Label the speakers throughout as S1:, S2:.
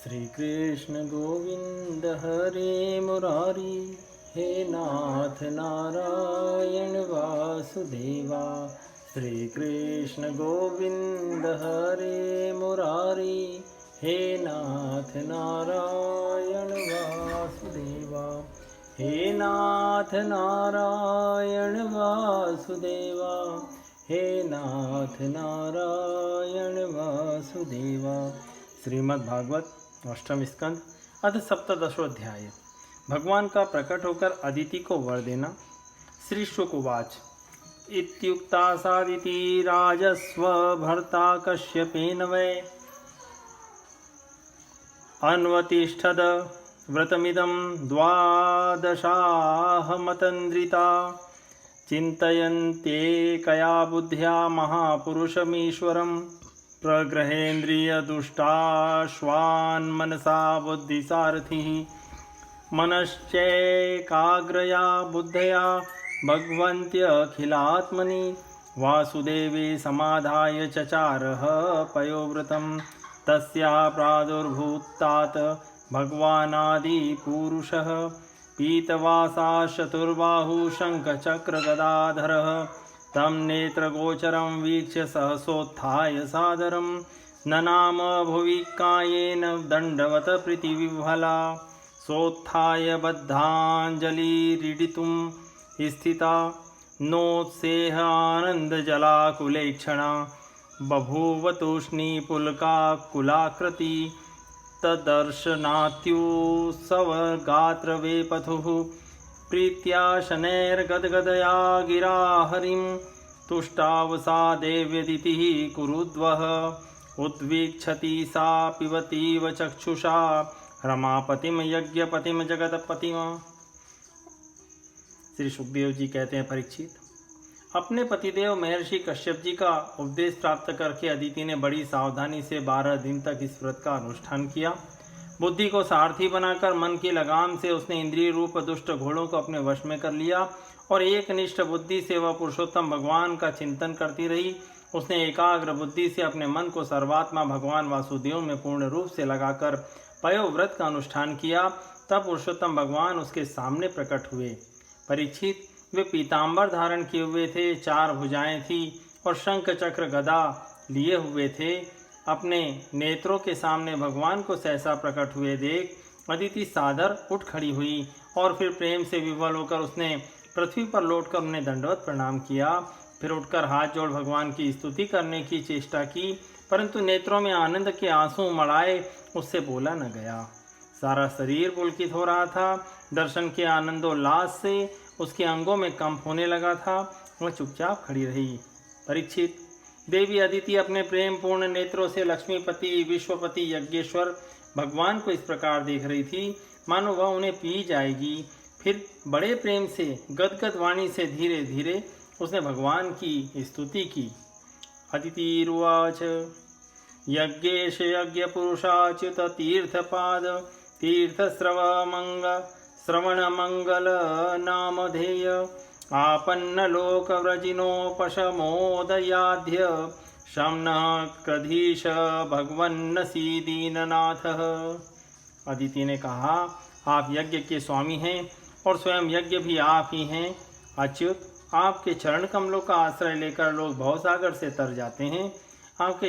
S1: श्री कृष्ण गोविंद हरे मुरारी, हे नाथ नारायण वासुदेवा। श्री कृष्ण गोविंद हरे मुरारी, हे नाथ नारायण वासुदेवा। हे नाथ नारायण वासुदेवा, हे नाथ नारायण वासुदेवा। श्रीमद् भागवत अष्टम स्कंद अथ सप्तदशोध्याय। भगवान का प्रकट होकर अदिति को वर देना। श्री शुक उवाच। इत्युक्ता सादिति राजस्व भर्ता कश्यपेन वै अन्वतिष्ठद व्रतमिदं द्वादशाहमतन्द्रिता चिन्तयन्त्येकया बुद्ध्या महापुरुषमीश्वरम् प्रग्रहेन्द्रियदुष्टाश्वान् मनसा बुद्धिसारथिः मनश्चैकाग्रया बुद्धया भगवन्त्यखिलात्मनि वासुदेवे समाधाय चचारः पयोव्रतं तस्या प्रादुर्भूतात् भगवानादिपुरुषः पीतवासा चतुर्बाहुः शङ्खचक्रगदाधरः तं नेत्रगोचरं वीक्ष्य सहसोत्थाय सादरं ननाम भुवि कायेन दण्डवत प्रीतिविह्वला सोत्थाय बद्धाञ्जलिरीडितुं स्थिता नोत्सेह आनन्दजलाकुलेक्षणा बभूव तूष्णीपुलकाकुलाकृति तदर्शनात्युत्सवगात्रवेपथुः प्रीत्या शनैर्गदगदया गिरा हरिं तुष्टावसा देव्यदितिः कुरुद्वः उद्वीक्षति सा पिबतीव चक्षुषा रमापतिम यज्ञपतिम जगतपतिम। श्री सुखदेव जी कहते हैं, परीक्षित, अपने पतिदेव महर्षि कश्यप जी का उपदेश प्राप्त करके अदिति ने बड़ी सावधानी से 12 दिन तक इस व्रत का अनुष्ठान किया। बुद्धि को सारथी बनाकर मन की लगाम से उसने इंद्रिय रूप दुष्ट घोड़ों को अपने वश में कर लिया और एक निष्ठ बुद्धि से वह पुरुषोत्तम भगवान का चिंतन करती रही। उसने एकाग्र बुद्धि से अपने मन को सर्वात्मा भगवान वासुदेव में पूर्ण रूप से लगाकर पयोव्रत का अनुष्ठान किया। तब पुरुषोत्तम भगवान उसके सामने प्रकट हुए। परीक्षित, वे पीताम्बर धारण किए हुए थे, 4 भुजाएं थी और शंख चक्र गदा लिए हुए थे। अपने नेत्रों के सामने भगवान को सहसा प्रकट हुए देख अदिति सादर उठ खड़ी हुई और फिर प्रेम से विवल होकर उसने पृथ्वी पर लौटकर उन्हें दंडवत प्रणाम किया। फिर उठकर हाथ जोड़ भगवान की स्तुति करने की चेष्टा की, परंतु नेत्रों में आनंद के आंसू मड़ाए उससे बोला न गया। सारा शरीर पुलकित हो रहा था। दर्शन के आनंदोल्लास से उसके अंगों में कंप होने लगा था। वह चुपचाप खड़ी रही। परीक्षित, देवी अदिति अपने प्रेम पूर्ण नेत्रों से लक्ष्मीपति विश्वपति यज्ञेश्वर भगवान को इस प्रकार देख रही थी मानो वह उन्हें पी जाएगी। फिर बड़े प्रेम से गदगद वाणी से धीरे धीरे उसने भगवान की स्तुति की। अदितिरुवाच। यज्ञेश यज्ञ पुरुषाच्युत तीर्थपाद श्रवण मंगल नामधेय आपन्न लोक व्रजिनोपशमोदयाध्य शमनः क्रधीश भगवन्न दीननाथः। अदिति ने कहा, आप यज्ञ के स्वामी हैं और स्वयं यज्ञ भी आप ही हैं। अच्युत, आपके चरण कमलों का आश्रय लेकर लोग भवसागर से तर जाते हैं। आपके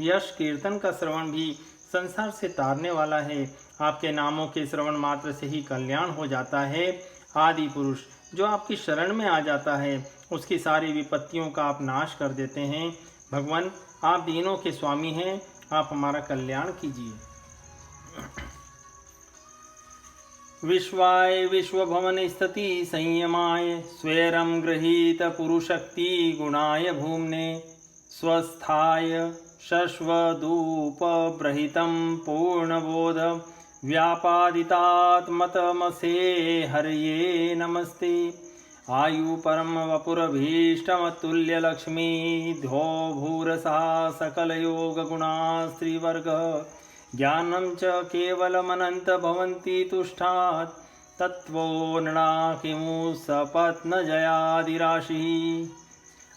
S1: यश कीर्तन का श्रवण भी संसार से तारने वाला है। आपके नामों के श्रवण मात्र से ही कल्याण हो जाता है। आदि पुरुष जो आपकी शरण में आ जाता है उसकी सारी विपत्तियों का आप नाश कर देते हैं। भगवान, आप दीनों के स्वामी हैं, आप हमारा कल्याण कीजिए। विश्वाय विश्वभवन स्थिति संयमाय स्वैरं गृहीत पुरुषक्ति गुणाय भूम्ने स्वस्थाय शश्वदूपब्रहितं पूर्णबोध व्यापादितात्मतमसे हरये नमस्ते। आयु परम वपुरभीष्टमतुल्य लक्ष्मी ध्यो भूरसा सकल योग गुणा स्त्रीवर्ग ज्ञानं च केवलमनंत भवन्ति तुष्टात् तत्वो नृणा किमु सपत्न जयादिराशि।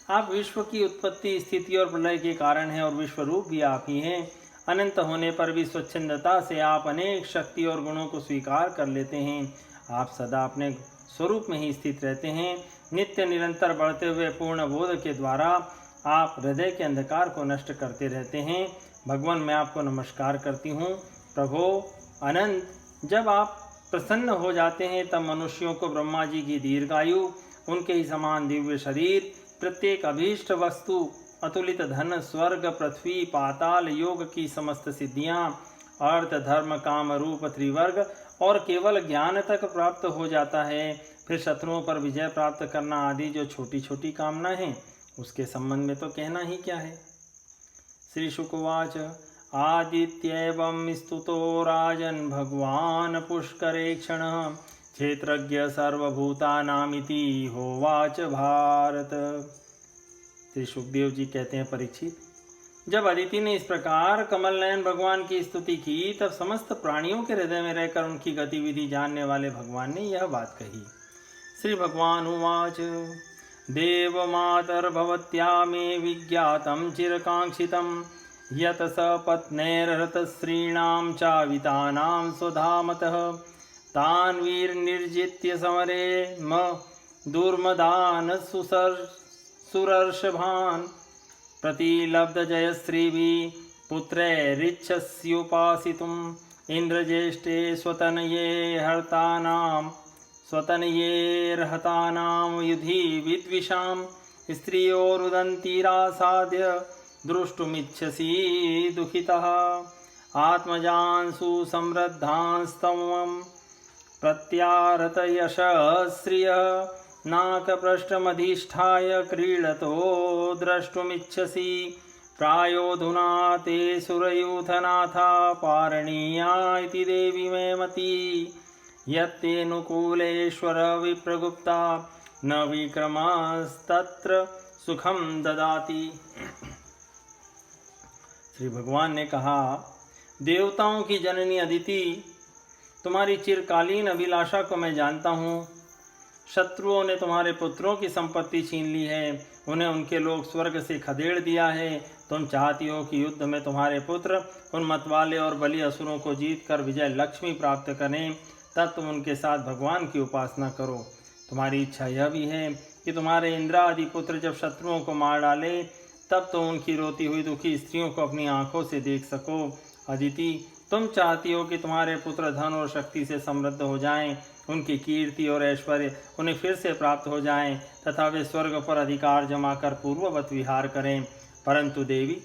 S1: आप विश्व की उत्पत्ति स्थिति और प्रलय के कारण हैं और विश्व रूप भी आप ही हैं। अनंत होने पर भी स्वच्छंदता से आप अनेक शक्ति और गुणों को स्वीकार कर लेते हैं। आप सदा अपने स्वरूप में ही स्थित रहते हैं। नित्य निरंतर बढ़ते हुए पूर्ण बोध के द्वारा आप हृदय के अंधकार को नष्ट करते रहते हैं। भगवान, मैं आपको नमस्कार करती हूँ। प्रभो अनंत, जब आप प्रसन्न हो जाते हैं तब मनुष्यों को ब्रह्मा जी की दीर्घायु, उनके ही समान दिव्य शरीर, प्रत्येक अभीष्ट वस्तु, अतुलित धन, स्वर्ग, पृथ्वी, पाताल, योग की समस्त सिद्धियां, अर्थ, धर्म, काम, रूप, त्रिवर्ग और केवल ज्ञान तक प्राप्त हो जाता है। फिर शत्रुओं पर विजय प्राप्त करना आदि जो छोटी छोटी कामना है, उसके संबंध में तो कहना ही क्या है। श्री शुकवाच आदित्येवं स्तुतो राजन् भगवान् पुष्करेक्षण क्षेत्रज्ञ सर्वभूतानामिति होवाच भारत। श्री सुखदेव जी कहते हैं, परीक्षित, जब अदिति ने इस प्रकार कमल नयन भगवान की स्तुति की तब समस्त प्राणियों के हृदय में रहकर उनकी गतिविधि जानने वाले भगवान ने यह बात कही। श्री भगवान उवाच देवमातर्भवत्या मे विज्ञातं चिरकांक्षितं यत सपत्नैर्हृतस्त्रीणां चावितानां स्वधामतः तान् वीरनिर्जित्य समरे दुर्मदान् सुरर्षभान् प्रतिलब्धजयश्रीभिः पुत्रैरिच्छस्युपासितुम् इन्द्रज्येष्ठे स्वतनयेर्हतानां युधि विद्विषां स्त्रियोरुदन्तीरासाद्य द्रष्टुमिच्छसि दुःखितः आत्मजान् सुसमृद्धांस्तवं प्रत्यारतयशस्रियः नाकपृष्ठमधिष्ठाय क्रीडतो द्रष्टुमिच्छसि प्रायोऽधुना ते सुरयूथनाथा पारणीया इति देवी मे मती यत्तेऽनुकूलेश्वर विप्रगुप्ता न विक्रमस्तत्र सुखम ददाति। श्री भगवान ने कहा, देवताओं की जननी अदिति, तुम्हारी चिरकालीन अभिलाषा को मैं जानता हूँ। शत्रुओं ने तुम्हारे पुत्रों की संपत्ति छीन ली है, उन्हें उनके लोक स्वर्ग से खदेड़ दिया है। तुम चाहती हो कि युद्ध में तुम्हारे पुत्र उन मतवाले और बलि असुरों को जीत कर विजय लक्ष्मी प्राप्त करें, तब तुम उनके साथ भगवान की उपासना करो। तुम्हारी इच्छा यह भी है कि तुम्हारे इंद्रादि पुत्र जब शत्रुओं को मार डाले तब तुम उनकी रोती हुई दुखी स्त्रियों को अपनी आंखों से देख सको। अदिति, तुम चाहती हो कि तुम्हारे पुत्र धन और शक्ति से समृद्ध हो जाएं, उनकी कीर्ति और ऐश्वर्य उन्हें फिर से प्राप्त हो जाएं तथा वे स्वर्ग पर अधिकार जमाकर पूर्ववत विहार करें। परंतु देवी,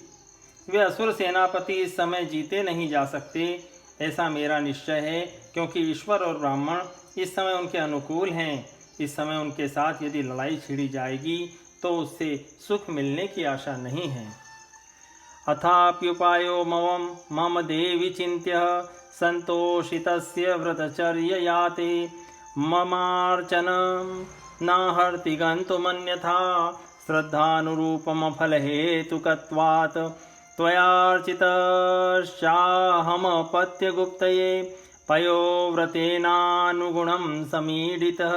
S1: वे असुर सेनापति इस समय जीते नहीं जा सकते, ऐसा मेरा निश्चय है, क्योंकि ईश्वर और ब्राह्मण इस समय उनके अनुकूल हैं। इस समय उनके साथ यदि लड़ाई छिड़ी जाएगी तो उससे सुख मिलने की आशा नहीं है। अथाप्युपायो मम देवी चिन्त्य संतोषितस्य व्रतचर्यया ते ममार्चनं नाहर्ति गन्तुमन्यथा श्रद्धानुरूपमफलहेतुकत्वात् त्वयार्चितश्चाहमपत्यगुप्तये पयोव्रतेनानुगुणं समीडितः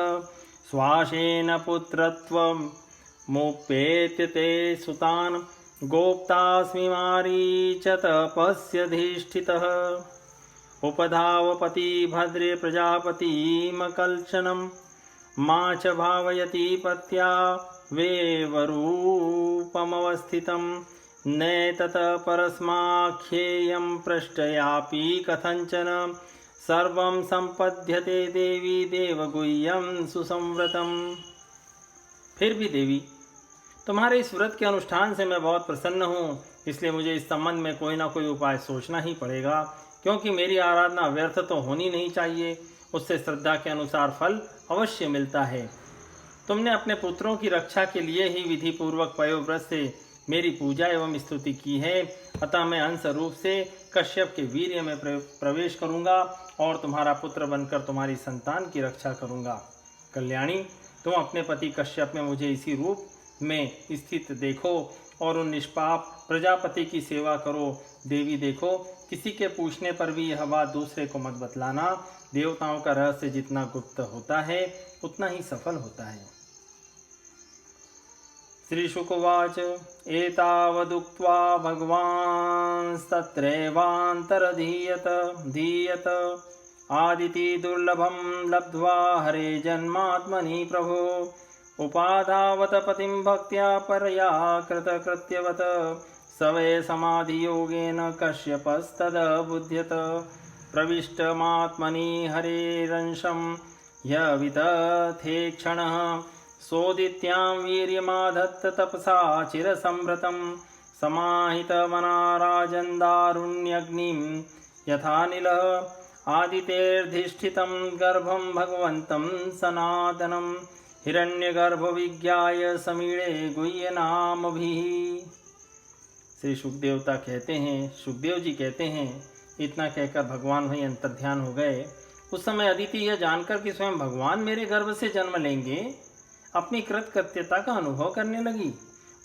S1: श्वासेन पुत्रत्वमुपेत्य ते सुतान् गोप्तास्मि मारीचतपस्यधिष्ठितः उपधावपति भद्रे प्रजापतिमकल्चनं मा च भावयति पत्या वेवरूपमवस्थितं नैतत परस्माख्येयं पृष्ठयापि कथञ्चन सर्वं सम्पद्यते देवी देवगुह्यं सुसंव्रतम्। फिर भी देवी, तुम्हारे इस व्रत के अनुष्ठान से मैं बहुत प्रसन्न हूँ, इसलिए मुझे इस संबंध में कोई ना कोई उपाय सोचना ही पड़ेगा, क्योंकि मेरी आराधना व्यर्थ तो होनी नहीं चाहिए, उससे श्रद्धा के अनुसार फल अवश्य मिलता है। तुमने अपने पुत्रों की रक्षा के लिए ही विधि पूर्वक पयोव्रत से मेरी पूजा एवं स्तुति की है, अतः मैं अंश रूप से कश्यप के वीर्य में प्रवेश करूंगा और तुम्हारा पुत्र बनकर तुम्हारी संतान की रक्षा करूंगा। कल्याणी, तुम अपने पति कश्यप में मुझे इसी रूप में स्थित देखो और उन निष्पाप प्रजापति की सेवा करो। देवी देखो, किसी के पूछने पर भी यह बात दूसरे को मत बतलाना। देवताओं का रहस्य जितना गुप्त होता है उतना ही सफल होता है। श्रीशुकवाच एतावदुक्त्वा भगवांस्तत्रैवान्तरधीयत आदिति दुर्लभं लब्ध्वा हरे जन्मात्मनि प्रभो उपाधावत पतिं भक्त्या परया कृतकृत्यवत स वै समाधियोगेन कश्यपस्तदबुध्यत प्रविष्टमात्मनि हरेरंशं यवितथेक्षणः सोदित्यां वीर्यमाधत्त तपसा चिरसंभृतं समाहितवनाराजन्दारुण्यग्निं यथानिलः आदितेर्धिष्ठितं गर्भं भगवन्तं सनातनं हिरण्यगर्भविज्ञाय समीळे गुह्यनामभिः। श्री सुखदेवता कहते हैं, सुखदेव जी कहते हैं, इतना कहकर भगवान वहीं अंतर्ध्यान हो गए। उस समय अदिति यह जानकर कि स्वयं भगवान मेरे गर्भ से जन्म लेंगे, अपनी कृतकृत्यता का अनुभव करने लगी।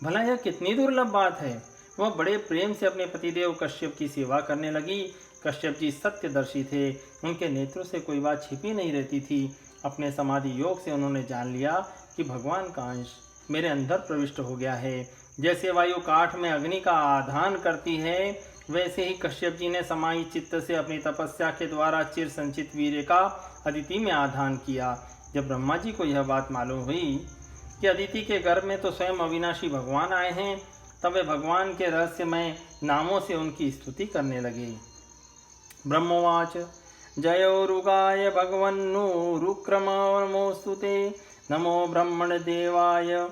S1: भला यह कितनी दुर्लभ बात है। वह बड़े प्रेम से अपने पतिदेव कश्यप की सेवा करने लगी। कश्यप जी सत्यदर्शी थे, उनके नेत्रों से कोई बात छिपी नहीं रहती थी। अपने समाधि योग से उन्होंने जान लिया कि भगवान का अंश मेरे अंदर प्रविष्ट हो गया है। जैसे वायु काठ में अग्नि का आधान करती है, वैसे ही कश्यप जी ने समाहित चित्त से अपनी तपस्या के द्वारा चिर संचित वीर्य का अदिति में आधान किया। जब ब्रह्मा जी को यह बात मालूम हुई कि अदिति के गर्भ में तो स्वयं अविनाशी भगवान आए हैं, तब वे भगवान के रहस्यमय नामों से उनकी स्तुति करने लगे। ब्रह्मोवाच जयोरुगाय भगवन्नुरुक्रमोस्तुते नमो ब्रह्मण देवाय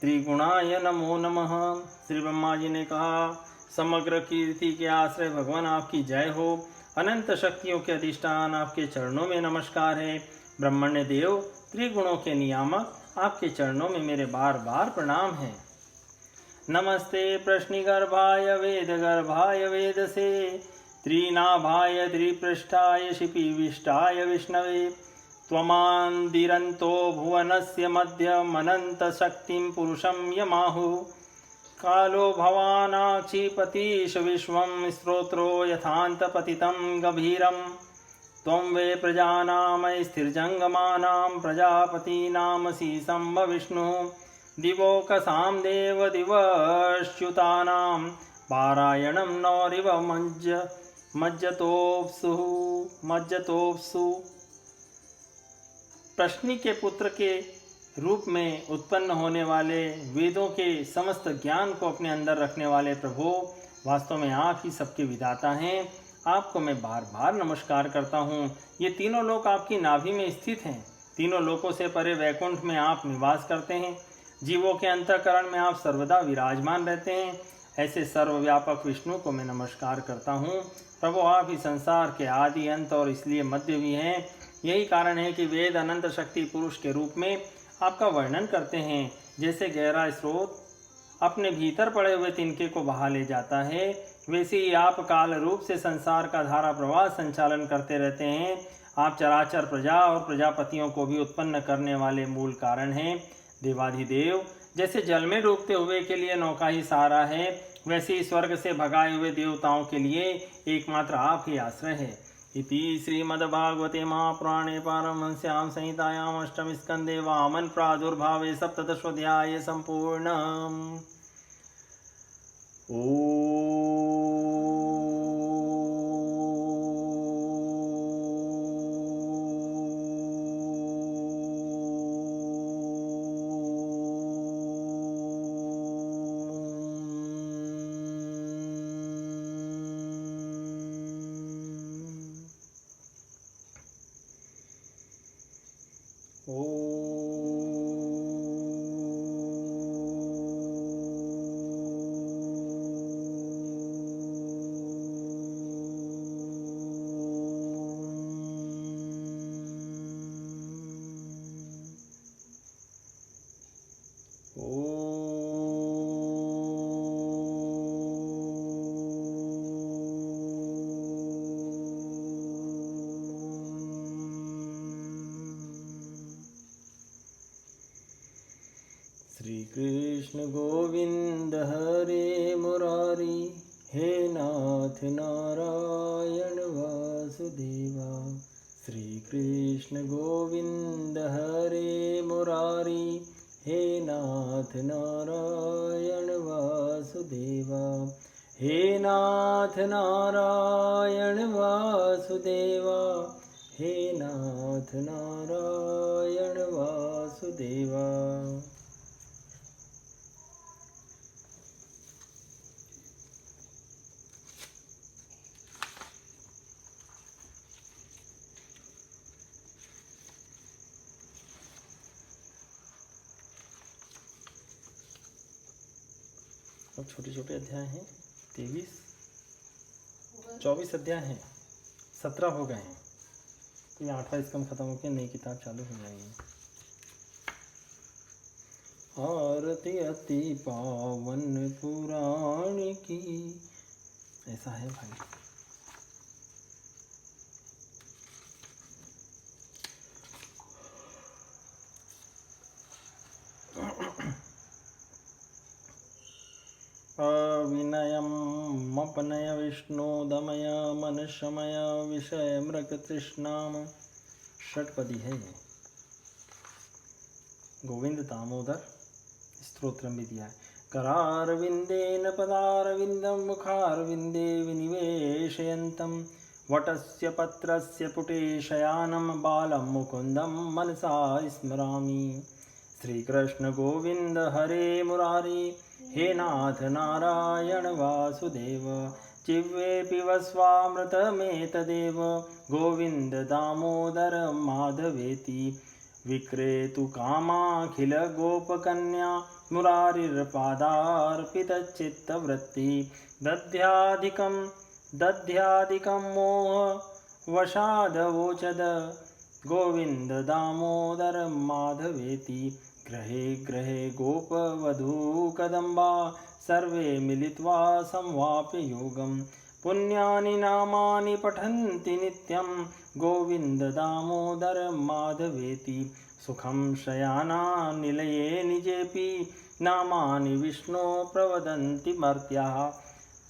S1: त्रिगुणाय नमो नमः। श्री ब्रह्मा जी ने कहा, समग्र कीर्ति के आश्रय भगवान आपकी जय हो। अनंत शक्तियों के अधिष्ठान आपके चरणों में नमस्कार है। ब्रह्मण्य देव त्रिगुणों के नियामक आपके चरणों में मेरे बार बार प्रणाम है। नमस्ते प्रश्निगर्भाय वेदगर्भाय वेदसे त्रिनाभाय त्रिपृष्ठाय शिपिविष्टाय विष्णवे त्वमान्दिरन्तो भुवनस्य मध्यमनन्तशक्तिं पुरुषं यमाहुः कालो भवानाक्षिपतीश विश्वं स्तोत्रो यथान्तपतितं गभीरं त्वं वे प्रजानां स्थिरजङ्गमानां प्रजापतीनामसि सम्भविष्णुः दिवोकसां देवदिवश्च्युतानां पारायणं नौरिव मज्जतोप्सु। प्रश्नि के पुत्र के रूप में उत्पन्न होने वाले वेदों के समस्त ज्ञान को अपने अंदर रखने वाले प्रभु, वास्तव में आप ही सबके विधाता हैं। आपको मैं बार बार नमस्कार करता हूँ। ये तीनों लोक आपकी नाभि में स्थित हैं। तीनों लोकों से परे वैकुंठ में आप निवास करते हैं। जीवों के अंतःकरण में आप सर्वदा विराजमान रहते हैं। ऐसे सर्वव्यापक विष्णु को मैं नमस्कार करता हूँ। प्रभु, आप ही संसार के आदि अंत और इसलिए मध्य भी हैं। यही कारण है कि वेद अनंत शक्ति पुरुष के रूप में आपका वर्णन करते हैं। जैसे गहरा स्रोत अपने भीतर पड़े हुए तिनके को बहा ले जाता है, वैसे ही आप काल रूप से संसार का धारा प्रवाह संचालन करते रहते हैं। आप चराचर प्रजा और प्रजापतियों को भी उत्पन्न करने वाले मूल कारण हैं। देवाधिदेव जैसे जल में डूबते हुए के लिए नौका ही सहारा है, वैसे ही स्वर्ग से भगाए हुए देवताओं के लिए एकमात्र आप ही आश्रय है। इति श्रीमद्भागवते महापुराणे पारमहंस्यां संहितायां अष्टम स्कंदे वामन प्रादुर्भावे सप्तदशोऽध्याय संपूर्णम्। श्री कृष्ण गोविंद हरे मुरारी, हे नाथ नारायण वासुदेवा। श्री कृष्ण गोविंद हरे मुरारी, हे नाथ नारायण नाथ नारायण वासुदेवा, हे नाथ नारायण वासुदेवा। अब छोटे छोटे अध्याय हैं, 24 अध्याय हैं, 17 हो गए हैं, तो ये 8वां स्कंद खत्म होकर नई किताब चालू हो जाएगी। आरती अति पावन पुराण की, ऐसा है भाई। अविनयमपनय विष्णु दमय मनशमय विषय मृग तृष्णाम, षटपदी है ये। गोविंद दामोदर स्तोत्रम भी दिया है। करारविंदेन पदारविंदम मुखारविंदे विनिवेशयन्तं, वटस्य पत्रस्य पुटे शयानं बालं मुकुन्दं मनसा स्मरामि। श्रीकृष्ण गोविंद हरे मुरारी, हे नाथ नारायण वासुदेव। जिह्वे पिबस्वामृतमेतदेव, गोविंद दामोदर माधवेति। विक्रेतु कामाखिल गोपकन्या, मुरारिर्पादार्पितचित्तवृत्ति। दध्यादिकं मोह वशादवोचद, गोविंद दामोदर माधवेति। ग्रहे ग्रहे गोपवधू कदम्बा, सर्वे मिलित्वा संवाप्य योगम्। पुण्यानि नामानि पठन्ति नित्यं, गोविंद दामोदर माधवेति। सुखं शयाना निलये निजेपि, नामानि विष्णो प्रवदन्ति मर्त्याः।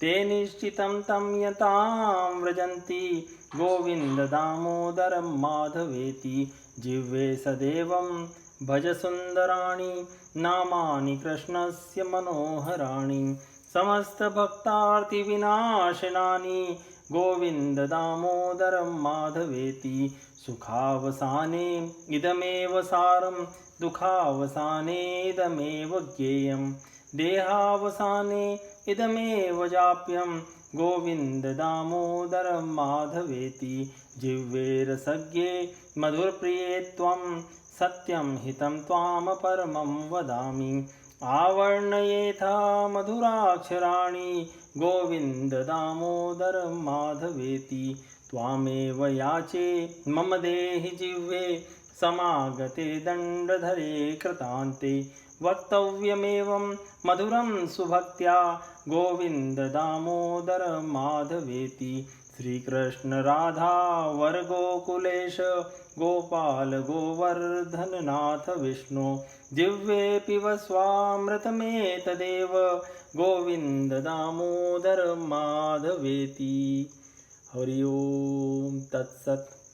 S1: ते निश्चितं तं यतां व्रजन्ति, गोविंद दामोदर माधवेति। जिह्वे सदेवं भज सुन्दराणि, नामानि कृष्णस्य मनोहराणि। समस्त भक्तार्तिविनाशनानि, गोविंद दामोदर माधवेति। सुखावसाने इदमेव सारं, दुःखावसाने इदमेव ज्ञेयं। देहावसाने इदमेव जाप्यं, गोविंद दामोदर माधवेति। जिह्वे रसज्ञे मधुरप्रिये त्वं, सत्यं हितं त्वां परमं वदामि। आवर्णयेथा मधुराक्षराणि, गोविंद दामोदर माधवेति। त्वामेव याचे मम देहि जिह्वे, समागते दण्डधरे कृतान्ते। वक्तव्यमेवं मधुरं सुभक्त्या, गोविंद दामोदर माधवेति। श्रीकृष्ण राधा वर गोकुलेश, गोपाल गोवर्धननाथ विष्णु। जिह्वे पिबस्वामृतमेतदेव, गोविंद दामोदर माधवेति। हरि ओम तत्सत्।